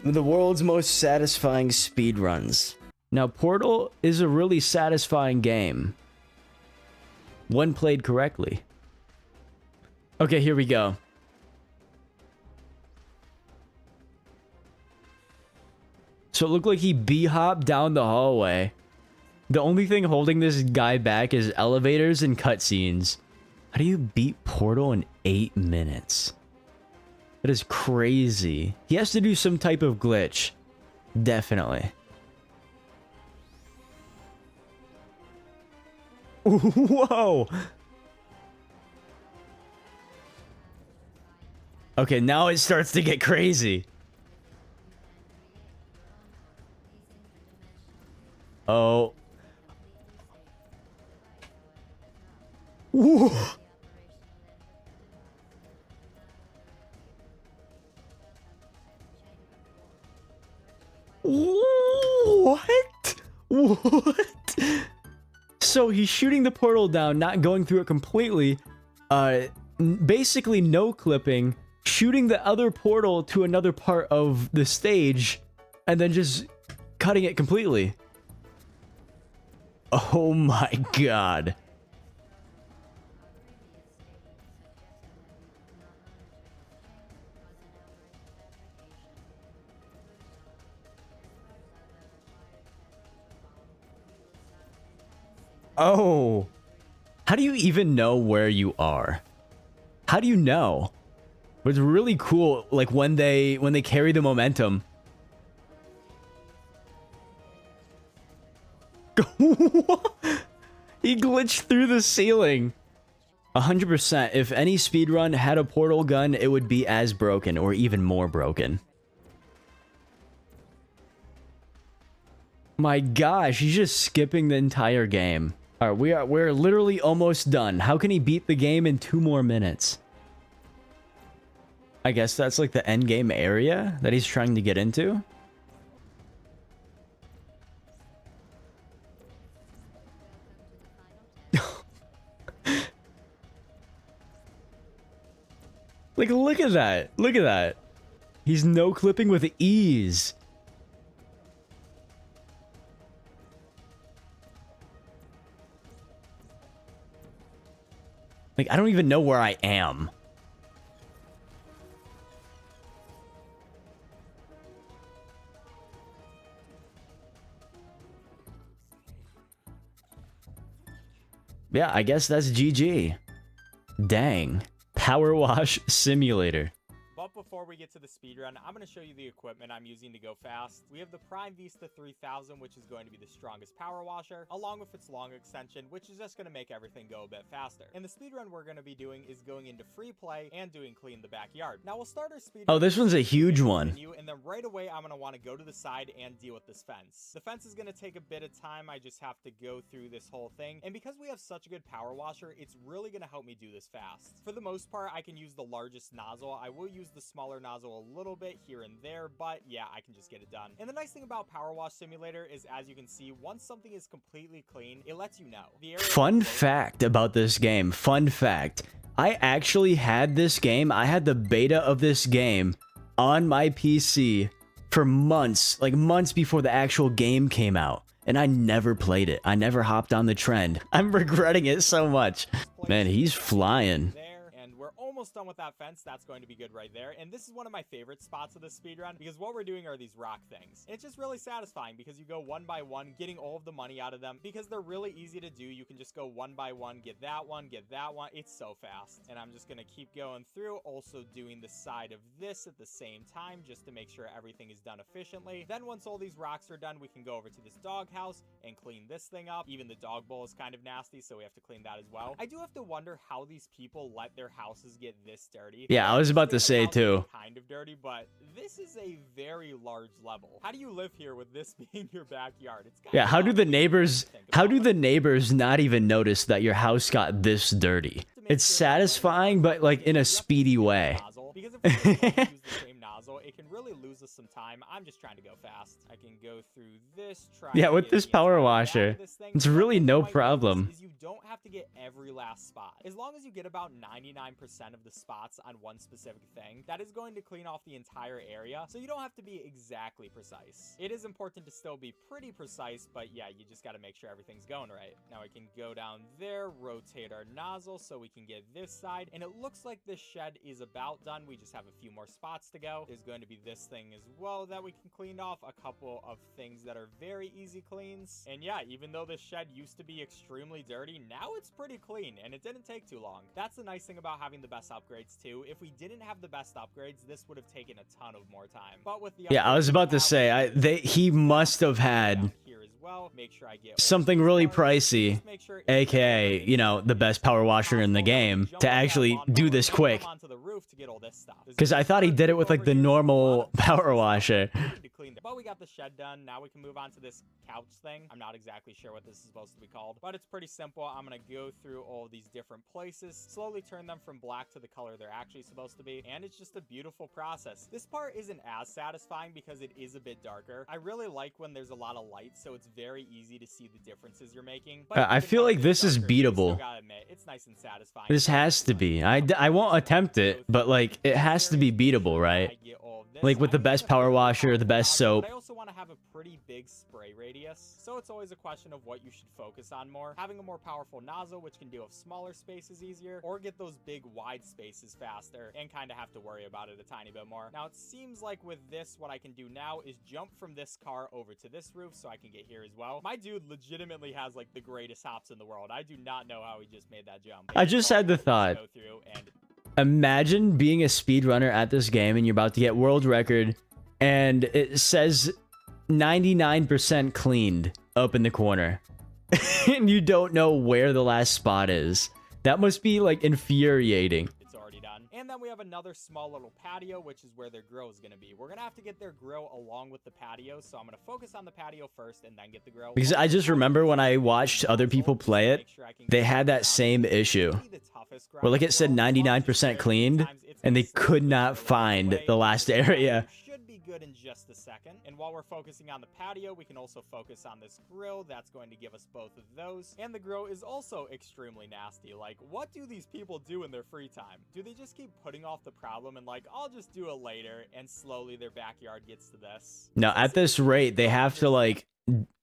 The world's most satisfying speedruns. Now, Portal is a really satisfying game when played correctly. Okay, here we go. So it looked like he b-hopped down the hallway. The only thing holding this guy back is elevators and cutscenes. How do you beat Portal in 8 minutes? That is crazy. He has to do some type of glitch. Definitely. Whoa! Okay, now it starts to get crazy. Oh. Whoa. What? What? So he's shooting the portal down, not going through it completely. Basically no clipping, shooting the other portal to another part of the stage, and then just cutting it completely. Oh my god. Oh. How do you even know where you are? How do you know? It's really cool, like when they carry the momentum. He glitched through the ceiling. 100%. If any speedrun had a portal gun, it would be as broken or even more broken. My gosh, he's just skipping the entire game. All right, we're literally almost done. How can he beat the game in 2 more minutes? I guess that's like the end game area that he's trying to get into. Like, look at that. Look at that. He's no clipping with ease. Like, I don't even know where I am. Yeah, I guess that's GG. Dang. Power Wash Simulator. But before we get to the speedrun, I'm going to show you the equipment I'm using to go fast. We have the Prime Vista 3000, which is going to be the strongest power washer, along with its long extension, which is just going to make everything go a bit faster. And the speedrun we're going to be doing is going into free play and doing clean the backyard. Now we'll start our speedrun. Oh, this one's a huge one. And then right away, I'm going to want to go to the side and deal with this fence. The fence is going to take a bit of time. I just have to go through this whole thing. And because we have such a good power washer, it's really going to help me do this fast. For the most part, I can use the largest nozzle. I will use the smaller nozzle a little bit here and there, but yeah, I can just get it done. And the nice thing about Power Wash Simulator is, as you can see, once something is completely clean, it lets you know. Fun fact about this game. Fun fact. I actually had this game. I had the beta of this game on my PC for months, like months before the actual game came out. And I never played it. I never hopped on the trend. I'm regretting it so much. Man, he's flying. Almost done with that fence. That's going to be good right there. And this is one of my favorite spots of this speedrun, because what we're doing are these rock things. And it's just really satisfying because you go one by one, getting all of the money out of them, because they're really easy to do. You can just go one by one, get that one, get that one. It's so fast. And I'm just going to keep going through, also doing the side of this at the same time, just to make sure everything is done efficiently. Then once all these rocks are done, we can go over to this dog house and clean this thing up. Even the dog bowl is kind of nasty, so we have to clean that as well. I do have to wonder how these people let their houses get this dirty. Yeah, I was about to say too. Kind of dirty, but this is a very large level. How do you live here with this being your backyard? It's yeah, how do the neighbors not even notice that your house got this dirty? It's satisfying, but like in a speedy way. Because if we use the same nozzle, nozzle, it can really lose us some time. I'm just trying to go fast. I can go through this, try Yeah, to with get this the power entire washer, back of this thing. it's But really what no you might notice problem. is you don't have to get every last spot. As long as you get about 99% of the spots on one specific thing, that is going to clean off the entire area, so you don't have to be exactly precise. It is important to still be pretty precise, but yeah, you just got to make sure everything's going right. Now we can go down there, rotate our nozzle so we can get this side, and it looks like this shed is about done. We just have a few more spots to go. There's going to be this thing as well that we can clean off, a couple of things that are very easy cleans. And yeah, even though this shed used to be extremely dirty, now it's pretty clean, and it didn't take too long. That's the nice thing about having the best upgrades too. If we didn't have the best upgrades, this would have taken a ton of more time. But with the Yeah, I was about to say, he must have had here as well, make sure I get something really pricey, aka, you know, the best power washer in the game, to actually do this quick. Because I thought he did it with like the normal power washer. But we got the shed done. Now we can move on to this couch thing. I'm not exactly sure what this is supposed to be called, but it's pretty simple. I'm gonna go through all these different places, slowly turn them from black to the color they're actually supposed to be, and it's just a beautiful process. This part isn't as satisfying because it is a bit darker. I really like when there's a lot of light, so it's very easy to see the differences you're making. But I feel like this is beatable. It's nice and satisfying. This has to be. I won't attempt it, but like it has to be beatable, right? Like with the best power washer, the best soap. I also want to have a pretty big spray radius, so it's always a question of what you should focus on more. Having a more powerful nozzle, which can deal with smaller spaces easier, or get those big wide spaces faster and kind of have to worry about it a tiny bit more. Now it seems like with this, what I can do now is jump from this car over to this roof so I can get here as well. My dude legitimately has like the greatest hops in the world. I do not know how he just made that jump. I just had the thought. Imagine being a speedrunner at this game and you're about to get world record and it says 99% cleaned up in the corner and you don't know where the last spot is. That must be like infuriating. It's already done. And then we have another small little patio, which is where their grill is going to be. We're going to have to get their grill along with the patio, so I'm going to focus on the patio first and then get the grill. Because I just remember when I watched other people play it, they had that same issue. Where like it said 99% cleaned, and they could not find the last area. Good in just a second. And while we're focusing on the patio, we can also focus on this grill. That's going to give us both of those. And the grill is also extremely nasty. Like, what do these people do in their free time? Do they just keep putting off the problem and like, I'll just do it later, and slowly their backyard gets to this? No, at this rate, they have to like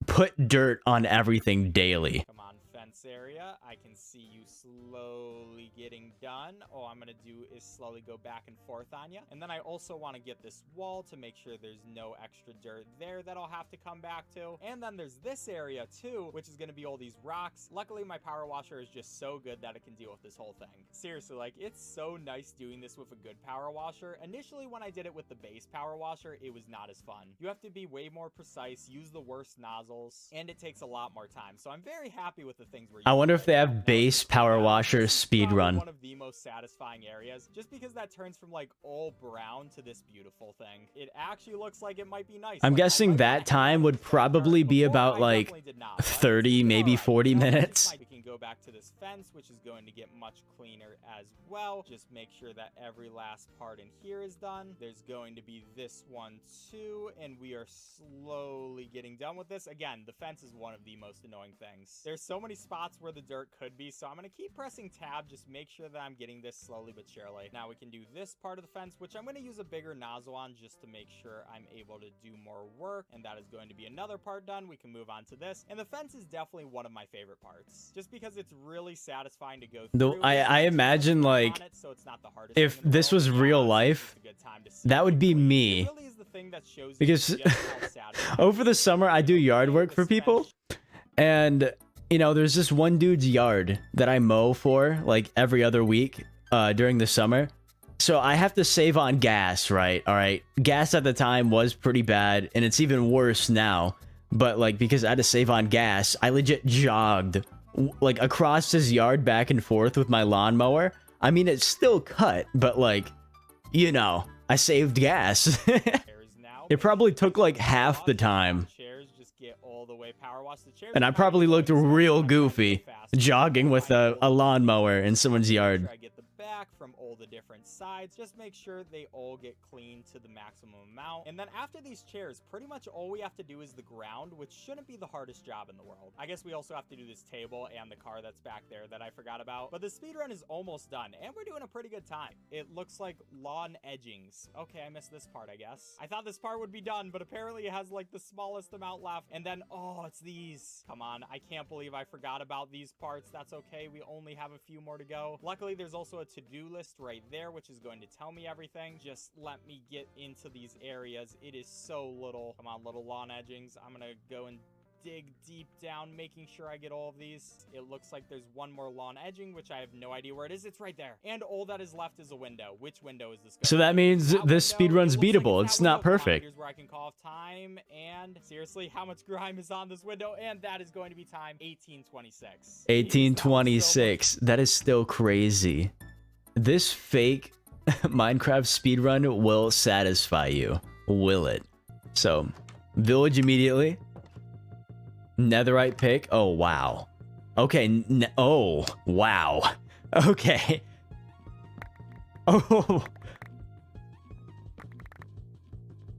put dirt on everything daily. Come on, fence area. I can see you slowly getting done. All I'm gonna do is slowly go back and forth on you. And then I also want to get this wall to make sure there's no extra dirt there that I'll have to come back to. And then there's this area too, which is gonna be all these rocks. Luckily, my power washer is just so good that it can deal with this whole thing. Seriously, like, it's so nice doing this with a good power washer. Initially, when I did it with the base power washer, it was not as fun. You have to be way more precise, use the worst nozzles, and it takes a lot more time. So I'm very happy with the things we're using. I wonder if they have base power washer speedrun. One of the most satisfying areas, just because that turns from like all brown to this beautiful thing. It actually looks like it might be nice. I'm guessing that time would probably be about like 30, maybe 40 minutes. We can go back to this fence, which is going to get much cleaner as well. Just make sure that every last part in here is done. There's going to be this one too, and we are slowly getting done with this. Again, the fence is one of the most annoying things. There's so many spots where the dirt could be, so I'm going to keep pressing tab, just make sure that I'm getting this slowly but surely. Now we can do this part of the fence, which I'm going to use a bigger nozzle on just to make sure I'm able to do more work, and that is going to be another part done. We can move on to this, and the fence is definitely one of my favorite parts, just because it's really satisfying to go through. I imagine like if this was real life, that would be me. Because over the summer I do yard work for people, and you know, there's this one dude's yard that I mow for like every other week during the summer. So I have to save on gas, right? All right. Gas at the time was pretty bad, and it's even worse now. But like, because I had to save on gas, I legit jogged like across his yard back and forth with my lawnmower. I mean, it's still cut, but like, you know, I saved gas. It probably took like half the time. And I probably looked real goofy jogging with a lawnmower in someone's yard. back from all the different sides. Just make sure they all get cleaned to the maximum amount. And then after these chairs, pretty much all we have to do is the ground, which shouldn't be the hardest job in the world. I guess we also have to do this table and the car that's back there that I forgot about. But the speedrun is almost done, and we're doing a pretty good time. It looks like lawn edgings. Okay, I missed this part, I guess. I thought this part would be done, but apparently it has like the smallest amount left. And then, oh, it's these. Come on, I can't believe I forgot about these parts. That's okay, we only have a few more to go. Luckily, there's also a to-do list right there, which is going to tell me everything. Just let me get into these areas. It is so little. Come on, little lawn edgings. I'm gonna go and dig deep down, making sure I get all of these. It looks like there's one more lawn edging, which I have no idea where it is. It's right there. And all that is left is a window. Which window is this going So that means this speedrun's beatable. It's not perfect. Here's where I can call off time. And seriously, how much grime is on this window? And that is going to be time 1826. 1826. That is still crazy. This fake Minecraft speedrun will satisfy you. Will it? So, village immediately. Netherite pick. Oh, wow. Okay. Oh, wow. Okay. Oh.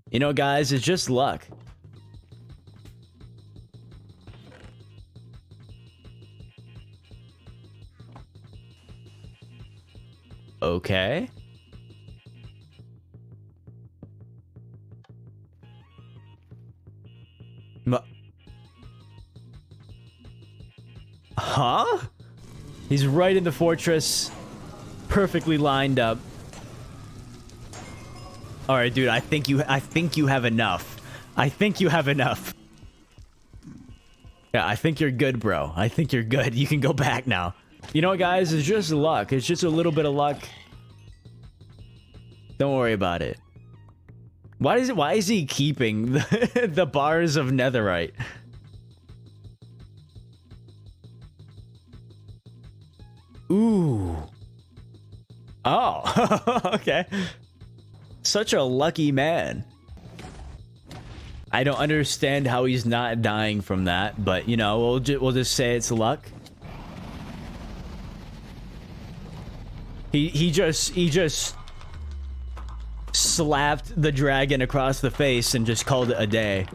You know, guys, it's just luck. Okay. Huh? He's right in the fortress. Perfectly lined up. All right, dude, I think you have enough. I think you have enough. Yeah, I think you're good, bro. I think you're good. You can go back now. You know what, guys? It's just luck. It's just a little bit of luck. Don't worry about it. Why is he keeping the bars of netherite? Ooh. Oh, okay. Such a lucky man. I don't understand how he's not dying from that, but you know, we'll just say it's luck. He just slapped the dragon across the face and just called it a day.